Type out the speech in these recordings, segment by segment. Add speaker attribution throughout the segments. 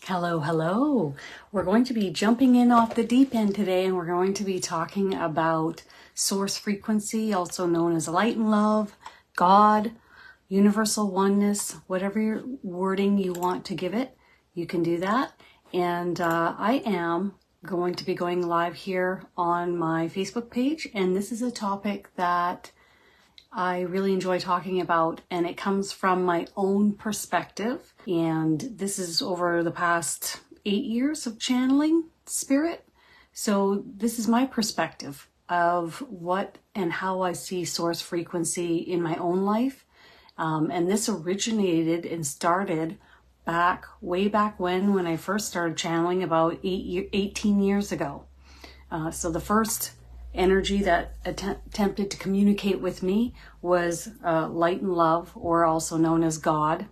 Speaker 1: Hello, hello. We're going to be jumping in off the deep end today, and we're going to be talking about source frequency, also known as light and love, God, universal oneness, whatever wording you want to give it, you can do that. And I am going to be going live here on my Facebook page, and this is a topic that I really enjoy talking about, and it comes from my own perspective. And this is over the past 8 years of channeling spirit. So this is my perspective of what and how I see source frequency in my own life. And this originated and started way back when I first started channeling about 18 years ago. So the first energy that attempted to communicate with me was light and love, or also known as God.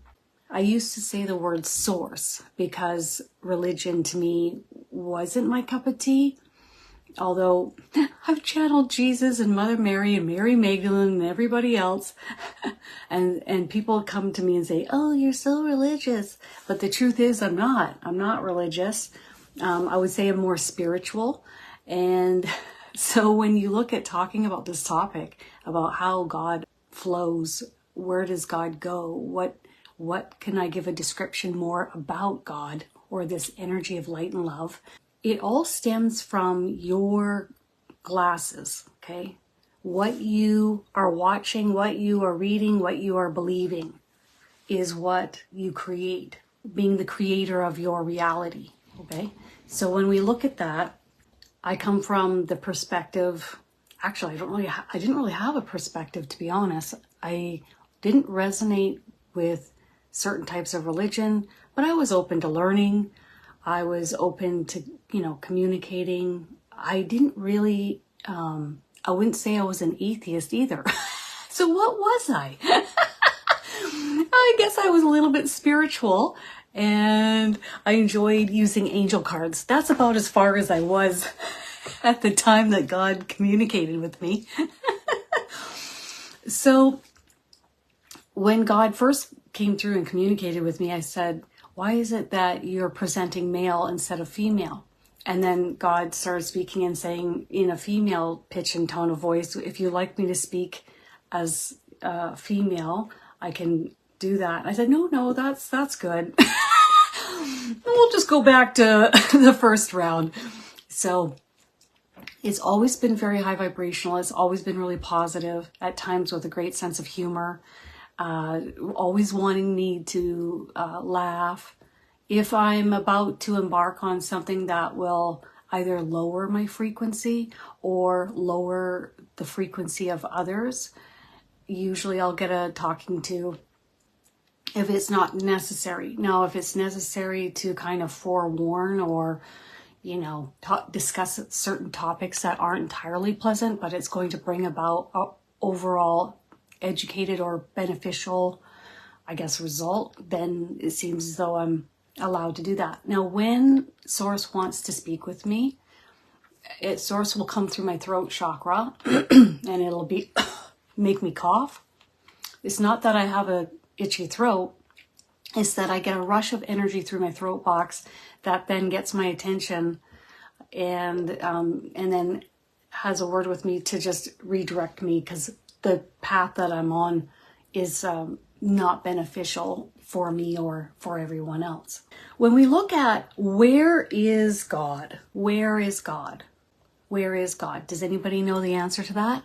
Speaker 1: I used to say the word source because religion to me wasn't my cup of tea. Although I've channeled Jesus and Mother Mary and Mary Magdalene and everybody else. and people come to me and say, oh, you're so religious. But the truth is I'm not religious. I would say I'm more spiritual. And so when you look at talking about this topic, about how God flows, where does God go? What can I give a description more about God, or this energy of light and love? It all stems from your glasses, okay? What you are watching, what you are reading, what you are believing is what you create, being the creator of your reality, okay? So when we look at that, I come from the perspective, actually, I didn't really have a perspective, to be honest. I didn't resonate with certain types of religion, but I was open to learning. I was open to, communicating. I didn't really, I wouldn't say I was an atheist either. So what was I? I guess I was a little bit spiritual, and I enjoyed using angel cards. That's about as far as I was at the time that God communicated with me. So when God first came through and communicated with me, I said, why is it that you're presenting male instead of female? And then God started speaking and saying in a female pitch and tone of voice, if you like me to speak as female, I can do that. I said, no, that's good. We'll just go back to the first round. So it's always been very high vibrational. It's always been really positive, at times with a great sense of humor, always wanting me to laugh. If I'm about to embark on something that will either lower my frequency or lower the frequency of others, usually I'll get a talking to if it's not necessary. Now, if it's necessary to kind of forewarn or, discuss certain topics that aren't entirely pleasant, but it's going to bring about an overall educated or beneficial, result, then it seems as though I'm allowed to do that. Now, when Source wants to speak with me, Source will come through my throat chakra and it'll make me cough. It's not that I have a itchy throat, it's that I get a rush of energy through my throat box that then gets my attention and then has a word with me to just redirect me, because the path that I'm on is not beneficial for me or for everyone else. When we look at where is God? Where is God? Where is God? Does anybody know the answer to that?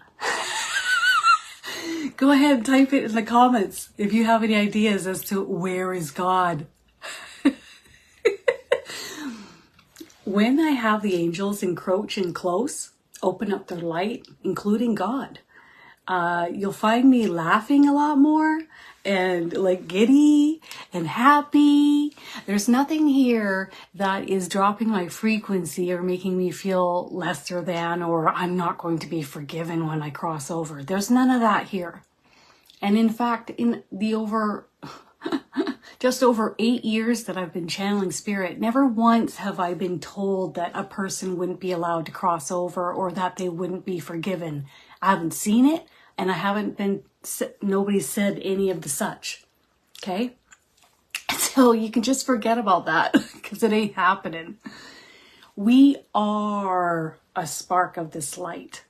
Speaker 1: Go ahead and type it in the comments if you have any ideas as to where is God. When I have the angels encroach in close, open up their light, including God, you'll find me laughing a lot more and like giddy and happy. There's nothing here that is dropping my frequency or making me feel lesser than, or I'm not going to be forgiven when I cross over. There's none of that here. And in fact, in the just over 8 years that I've been channeling spirit, never once have I been told that a person wouldn't be allowed to cross over or that they wouldn't be forgiven. I haven't seen it, and I haven't been, nobody said any of the such. Okay? So you can just forget about that because it ain't happening. We are a spark of this light.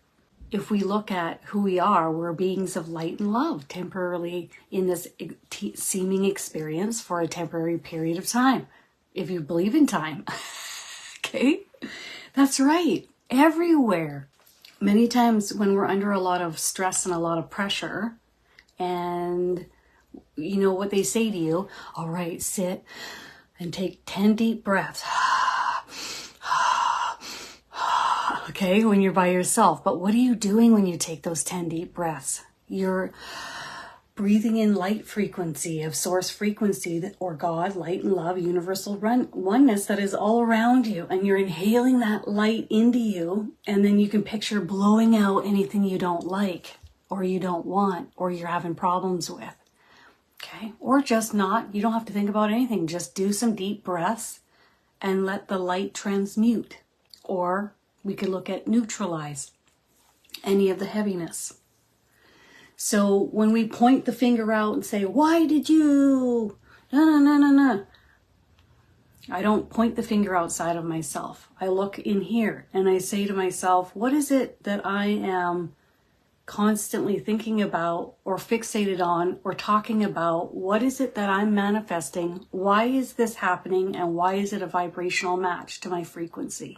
Speaker 1: If we look at who we are, we're beings of light and love, temporarily in this seeming experience for a temporary period of time. If you believe in time, okay? That's right, everywhere. Many times when we're under a lot of stress and a lot of pressure, and you know what they say to you, all right, sit and take 10 deep breaths. Okay, when you're by yourself. But what are you doing when you take those 10 deep breaths? You're breathing in light frequency of source frequency, or God, light and love, universal oneness that is all around you. And you're inhaling that light into you. And then you can picture blowing out anything you don't like, or you don't want, or you're having problems with. Okay, or just not. You don't have to think about anything. Just do some deep breaths and let the light transmute. Or we could look at neutralize any of the heaviness. So when we point the finger out and say, why did you? No. I don't point the finger outside of myself. I look in here and I say to myself, what is it that I am constantly thinking about or fixated on or talking about? What is it that I'm manifesting? Why is this happening? And why is it a vibrational match to my frequency?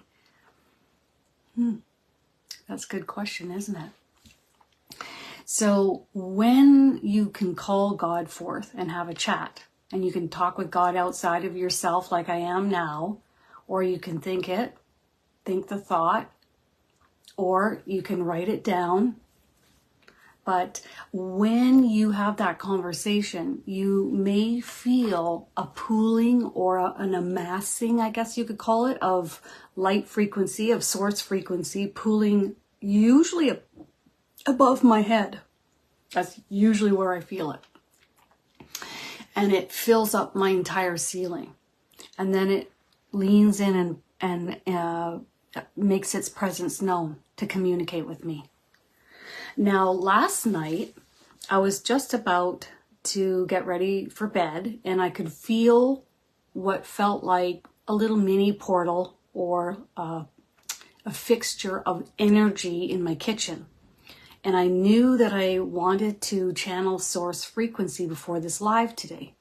Speaker 1: That's a good question, isn't it? So when you can call God forth and have a chat, and you can talk with God outside of yourself like I am now, or you can think the thought, or you can write it down. But when you have that conversation, you may feel a pooling or an amassing, I guess you could call it, of light frequency, of source frequency, pooling usually above my head. That's usually where I feel it. And it fills up my entire ceiling. And then it leans in and makes its presence known to communicate with me. Now, last night, I was just about to get ready for bed, and I could feel what felt like a little mini portal or a fixture of energy in my kitchen. And I knew that I wanted to channel source frequency before this live today.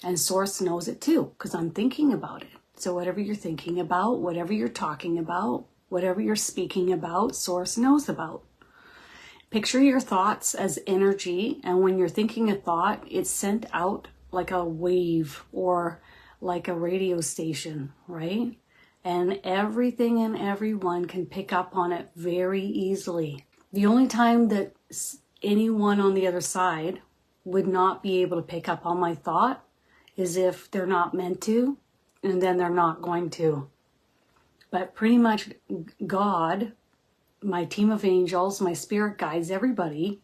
Speaker 1: And source knows it too, because I'm thinking about it. So whatever you're thinking about, whatever you're talking about, whatever you're speaking about, source knows about. Picture your thoughts as energy, and when you're thinking a thought, it's sent out like a wave or like a radio station, right? And everything and everyone can pick up on it very easily. The only time that anyone on the other side would not be able to pick up on my thought is if they're not meant to, and then they're not going to. But pretty much God, my team of angels, my spirit guides, everybody,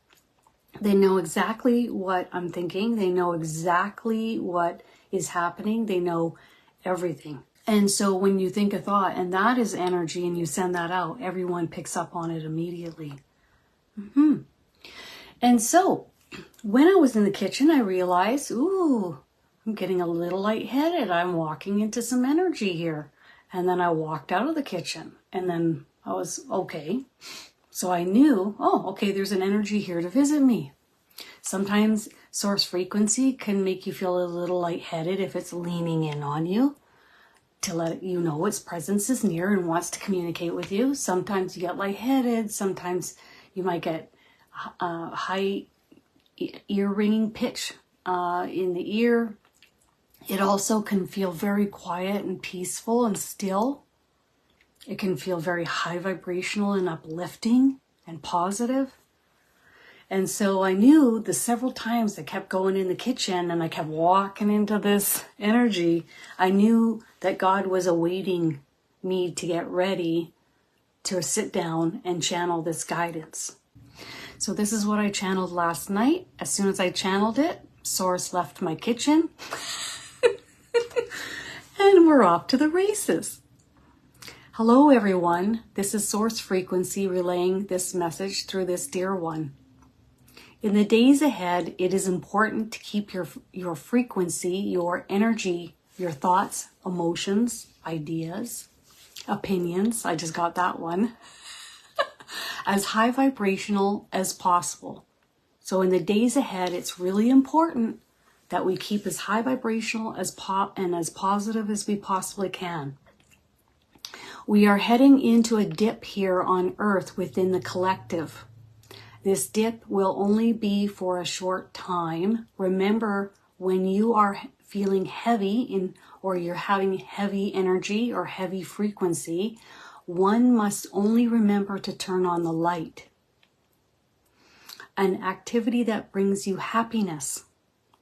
Speaker 1: they know exactly what I'm thinking. They know exactly what is happening. They know everything. And so when you think a thought, and that is energy, and you send that out, everyone picks up on it immediately. And so when I was in the kitchen, I realized, ooh, I'm getting a little lightheaded. I'm walking into some energy here. And then I walked out of the kitchen, and then I was okay. So I knew, oh, okay, there's an energy here to visit me. Sometimes source frequency can make you feel a little lightheaded if it's leaning in on you to let you know its presence is near and wants to communicate with you. Sometimes you get lightheaded. Sometimes you might get high ear ringing pitch in the ear. It also can feel very quiet and peaceful and still. It can feel very high vibrational and uplifting and positive. And so I knew the several times I kept going in the kitchen and I kept walking into this energy, I knew that God was awaiting me to get ready to sit down and channel this guidance. So this is what I channeled last night. As soon as I channeled it, Source left my kitchen. And we're off to the races. Hello, everyone. This is Source Frequency relaying this message through this dear one. In the days ahead, it is important to keep your frequency, your energy, your thoughts, emotions, ideas, opinions, I just got that one, as high vibrational as possible. So in the days ahead, it's really important that we keep as high vibrational and as positive as we possibly can. We are heading into a dip here on Earth within the collective. This dip will only be for a short time. Remember, when you are feeling heavy or you're having heavy energy or heavy frequency, one must only remember to turn on the light. An activity that brings you happiness,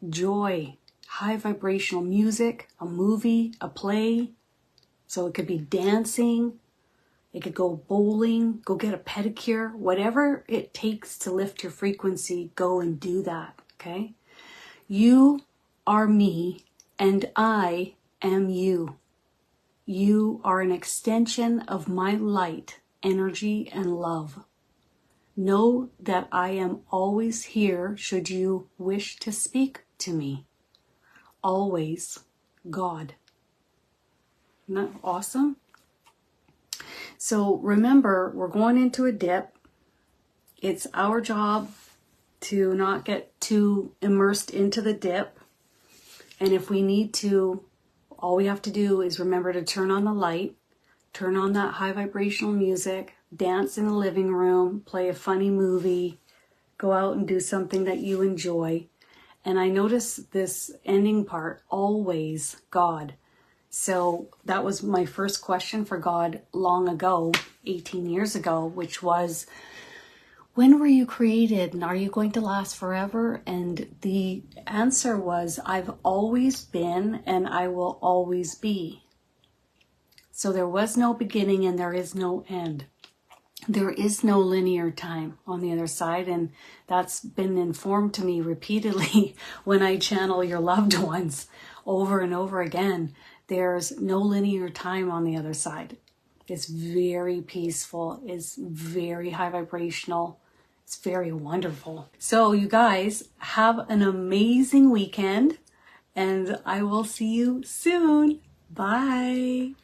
Speaker 1: joy, high vibrational music, a movie, a play. So it could be dancing, it could go bowling, go get a pedicure, whatever it takes to lift your frequency, go and do that, okay? You are me and I am you. You are an extension of my light, energy, and love. Know that I am always here should you wish to speak to me. Always, God. Isn't that awesome? So remember, we're going into a dip. It's our job to not get too immersed into the dip. And if we need to, all we have to do is remember to turn on the light, turn on that high vibrational music, dance in the living room, play a funny movie, go out and do something that you enjoy. And I noticed this ending part, always God. So that was my first question for God long ago, 18 years ago, which was, when were you created and are you going to last forever? And the answer was, I've always been and I will always be. So there was no beginning and there is no end. There is no linear time on the other side, and that's been informed to me repeatedly when I channel your loved ones over and over again. There's no linear time on the other side. It's very peaceful. It's very high vibrational. It's very wonderful. So you guys have an amazing weekend, and I will see you soon. Bye.